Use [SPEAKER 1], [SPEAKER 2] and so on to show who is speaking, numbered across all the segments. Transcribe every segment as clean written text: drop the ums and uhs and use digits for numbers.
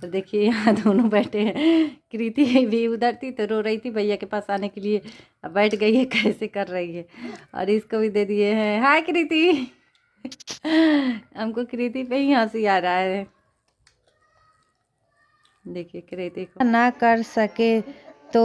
[SPEAKER 1] तो देखिए यहाँ दोनों बैठे हैं। कृति भी उधर थी तो रो रही थी भैया के पास आने के लिए, अब बैठ गई है कैसे कर रही है। और इसको भी दे दिए हैं। हाय कृति। हमको कृति पे ही हंसी आ रहा है। देखिए कृति को ना कर सके तो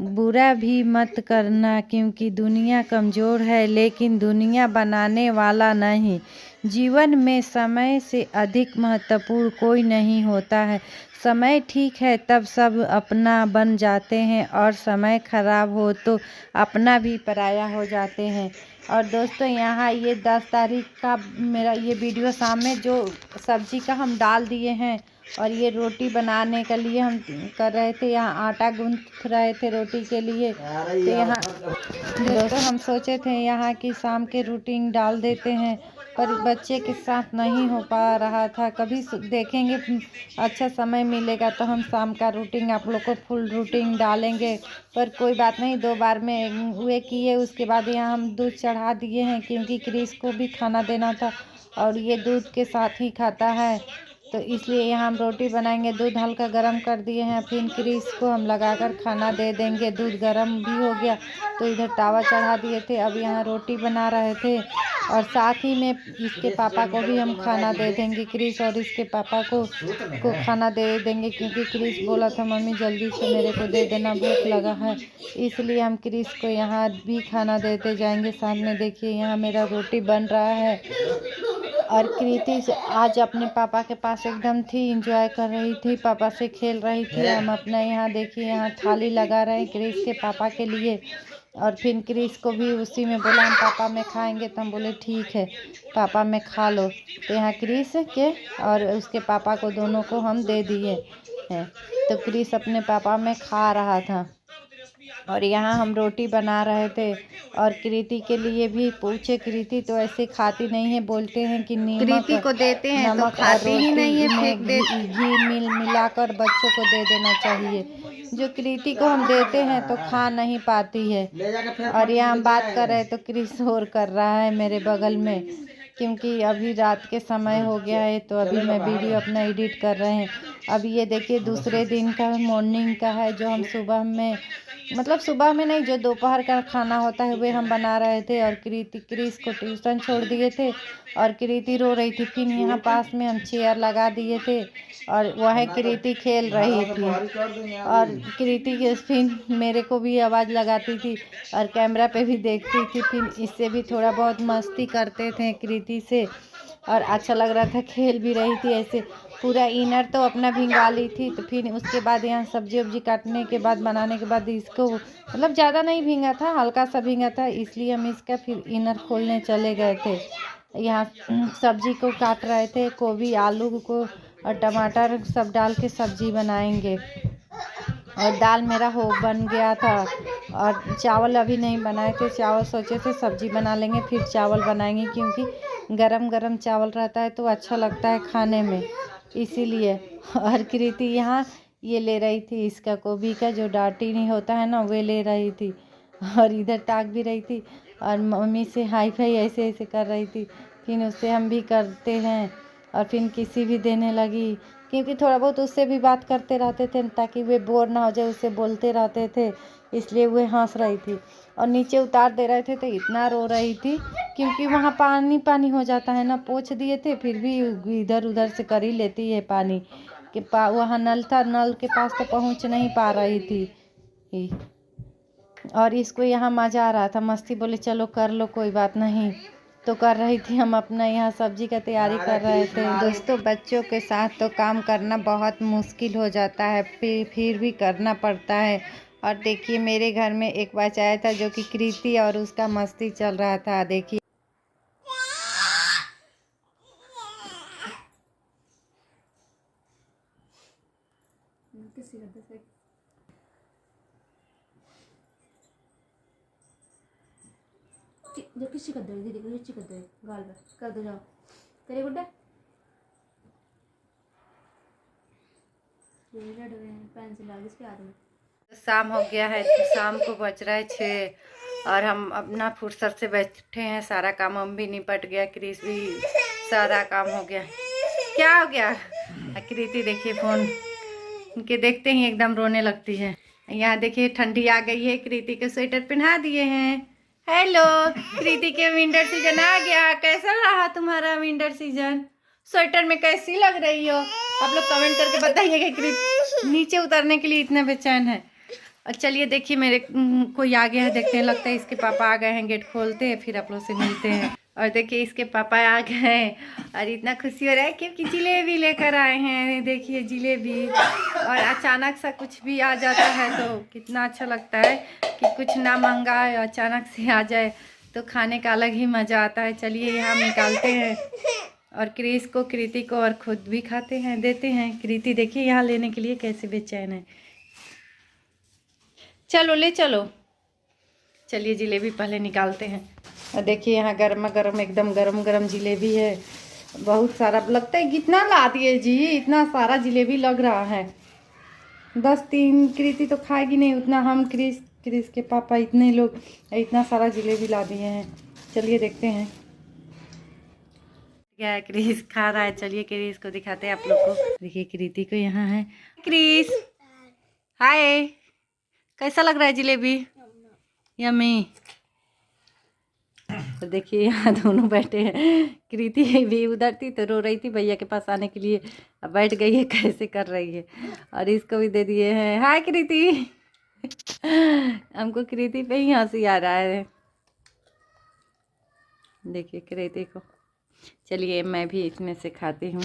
[SPEAKER 1] बुरा भी मत करना, क्योंकि दुनिया कमज़ोर है लेकिन दुनिया बनाने वाला नहीं। जीवन में समय से अधिक महत्वपूर्ण कोई नहीं होता है। समय ठीक है तब सब अपना बन जाते हैं, और समय ख़राब हो तो अपना भी पराया हो जाते हैं। और दोस्तों यहाँ ये 10 तारीख का मेरा ये वीडियो सामने जो सब्जी का हम डाल दिए हैं, और ये रोटी बनाने के लिए हम कर रहे थे, यहाँ आटा गूंथ रहे थे रोटी के लिए। तो यहाँ दोस्तों हम सोचे थे यहाँ की शाम के रूटीन डाल देते हैं, पर बच्चे के साथ नहीं हो पा रहा था। कभी देखेंगे अच्छा समय मिलेगा तो हम शाम का रूटीन आप लोग को फुल रूटीन डालेंगे। पर कोई बात नहीं, 2 बार में वे किए। उसके बाद यहाँ हम दूध चढ़ा दिए हैं, क्योंकि क्रिस को भी खाना देना था और ये दूध के साथ ही खाता है, तो इसलिए यहाँ हम रोटी बनाएंगे। दूध हल्का गर्म कर दिए हैं, फिर क्रिस को हम लगाकर खाना दे देंगे। दूध गर्म भी हो गया तो इधर तावा चढ़ा दिए थे, अब यहाँ रोटी बना रहे थे। और साथ ही में इसके पापा को भी हम खाना दे देंगे। क्रिस और इसके पापा को खाना दे देंगे, क्योंकि क्रिस बोला था मम्मी जल्दी से मेरे को दे देना, भूख लगा है। इसलिए हम क्रिस को यहाँ भी खाना देते जाएंगे साथ में। देखिए यहाँ मेरा रोटी बन रहा है, और कृति आज अपने पापा के पास एकदम थी, एंजॉय कर रही थी, पापा से खेल रही थी। हम अपना यहाँ देखिए यहाँ थाली लगा रहे हैं क्रिस के पापा के लिए। और फिर क्रिस को भी उसी में बोला हम पापा में खाएंगे, तो हम बोले ठीक है पापा में खा लो। तो यहाँ क्रिस के और उसके पापा को दोनों को हम दे दिए हैं। तो क्रिस अपने पापा में खा रहा था, और यहाँ हम रोटी बना रहे थे। और कृति के लिए भी पूछे, कृति तो ऐसे खाती नहीं है, बोलते हैं कि कृति को देते हैं नमक तो खाती ही नहीं है, फेंक दे। घी मिलाकर बच्चों को दे देना चाहिए। जो कृति को हम देते हैं तो खा नहीं पाती है। और यहाँ हम बात कर रहे हैं तो क्रिस और कर रहा है मेरे बगल में, क्योंकि अभी रात के समय हो गया है, तो अभी मैं वीडियो अपना एडिट कर रहे हैं। अब ये देखिए दूसरे दिन का मॉर्निंग का है, जो हम सुबह में मतलब सुबह में नहीं, जो दोपहर का खाना होता है वे हम बना रहे थे। और क्रिस को ट्यूशन छोड़ दिए थे, और कृति रो रही थी। फिर यहाँ पास में हम चेयर लगा दिए थे, और वह कृति खेल रही थी। और कृति के फिर मेरे को भी आवाज़ लगाती थी, और कैमरा पे भी देखती थी। फिर इससे भी थोड़ा बहुत मस्ती करते थे कृति से, और अच्छा लग रहा था, खेल भी रही थी ऐसे। पूरा इनर तो अपना भिंगा ली थी। तो फिर उसके बाद यहाँ सब्जी वब्जी काटने के बाद बनाने के बाद इसको मतलब ज़्यादा नहीं भींगा था, हल्का सा भींगा था, इसलिए हम इसका फिर इनर खोलने चले गए थे। यहाँ सब्जी को काट रहे थे, गोभी आलू को और टमाटर सब डाल के सब्जी बनाएंगे। और दाल मेरा हो बन गया था, और चावल अभी नहीं बनाए थे। चावल सोचे थे सब्जी बना लेंगे फिर चावल बनाएंगे, क्योंकि गरम गरम चावल रहता है तो अच्छा लगता है खाने में, इसीलिए। और कृति यहाँ ये ले रही थी इसका गोभी का जो डांटी नहीं होता है ना, वे ले रही थी, और इधर ताक भी रही थी, और मम्मी से हाई फाई ऐसे ऐसे कर रही थी। फिर उससे हम भी करते हैं, और फिर किसी भी देने लगी, क्योंकि थोड़ा बहुत उससे भी बात करते रहते थे ताकि वे बोर ना हो जाए, उससे बोलते रहते थे, इसलिए वे हंस रही थी। और नीचे उतार दे रहे थे तो इतना रो रही थी, क्योंकि वहाँ पानी पानी हो जाता है ना, पोंछ दिए थे फिर भी इधर उधर से कर ही लेती है पानी के वहाँ नल था, नल के पास तो पहुँच नहीं पा रही थी। और इसको यहाँ मज़ा आ रहा था, मस्ती, बोले चलो कर लो कोई बात नहीं, तो कर रही थी। हम अपना यहाँ सब्जी का तैयारी कर रहे थे। दोस्तों बच्चों के साथ तो काम करना बहुत मुश्किल हो जाता है, फिर भी करना पड़ता है। और देखिए मेरे घर में एक बच्चा आया था जो कि कृति, और उसका मस्ती चल रहा था। देखिए
[SPEAKER 2] जो किसी कर दे दीदी को किसी कर दे गाल पे कर दो जाओ तेरे गुड्डा ये रेड पेंसिल आ गई इसके हाथ में।
[SPEAKER 1] शाम हो गया है, शाम को बज रहा है 6, और हम अपना फुर्सत से बैठे हैं। सारा काम हम भी निपट गया, क्रिस भी सारा काम हो गया। क्या हो गया? कृति देखिए फ़ोन इनके देखते ही एकदम रोने लगती है। यहाँ देखिए ठंडी आ गई है, कृति के स्वेटर पहना दिए हैं। हेलो कृति के विंटर सीजन आ गया। कैसा रहा तुम्हारा विंटर सीजन? स्वेटर में कैसी लग रही हो? आप लोग कमेंट करके बताइएगा। कृति नीचे उतरने के लिए इतना बेचैन है। और चलिए देखिए मेरे कोई आ गया है, देखते हैं। लगता है इसके पापा आ गए हैं। गेट खोलते हैं फिर आप लोग से मिलते हैं। और देखिए इसके पापा आ गए हैं और इतना खुशी हो रहा है क्योंकि जिलेबी लेकर आए हैं। देखिए जिलेबी, और अचानक सा कुछ भी आ जाता है तो कितना अच्छा लगता है कि कुछ ना मंगाए अचानक से आ जाए तो खाने का अलग ही मज़ा आता है। चलिए यहाँ निकालते हैं और क्रिस को, कृति को और खुद भी खाते हैं, देते हैं। कृति देखिए यहाँ लेने के लिए कैसे बेचैन है। चलो ले चलो। चलिए जिलेबी पहले निकालते हैं। और देखिए यहाँ गर्मा गर्म, एकदम गरम गरम जिलेबी है। बहुत सारा लगता है। कितना ला दिए जी? इतना सारा जिलेबी लग रहा है। 10-3 कृति तो खाएगी नहीं उतना। हम क्रिस के पापा इतने लोग इतना सारा जिलेबी ला दिए हैं। चलिए देखते हैं क्या क्रिस खा रहा है। चलिए क्रिस को दिखाते हैं आप लोग को। देखिए कृति को यहाँ है। क्रिस हाय, कैसा लग रहा है जिलेबी? यम्मी। तो देखिए यहाँ दोनों बैठे हैं। कृति भी उधर थी तो रो रही थी भैया के पास आने के लिए, अब बैठ गई है। कैसे कर रही है। और इसको भी दे दिए हैं। हाय कृति। हमको कृति पे ही हंसी आ रहा है। देखिए कृति को। चलिए मैं भी इसमें से खाती हूँ।